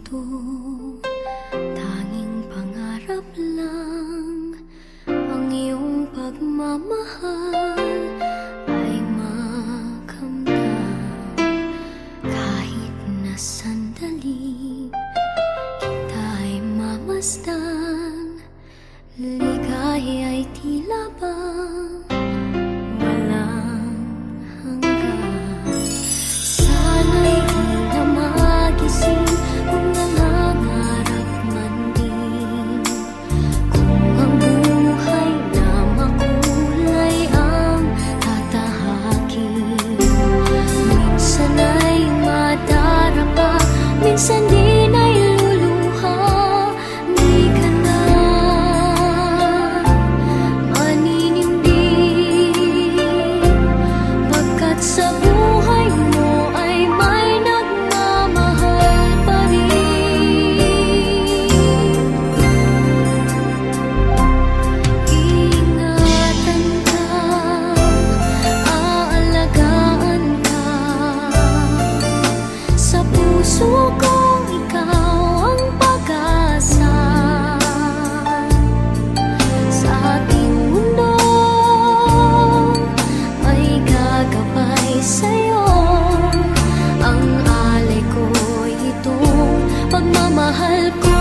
ito, tanging pangarap lang. Ang iyong pagmamahal ay makamdam. Kahit na sandali kita'y mamasdan, ligaya ay tila bang walang hanggan. Sana'y di na magising kung nangangarap man din, kung ang buhay na makulay ang tatahakin. Minsan ay madarapa, minsan din ay luluha. Di ka na maninindig, pagkat sa buhay mo ay may nagmamahal pa rin. Ingatan ka, aalagaan ka, sa puso kong ikaw ang pag-asa. Sa ating mundo ay gagabay sa'yo, ang alay ko'y itong pagmamahal ko.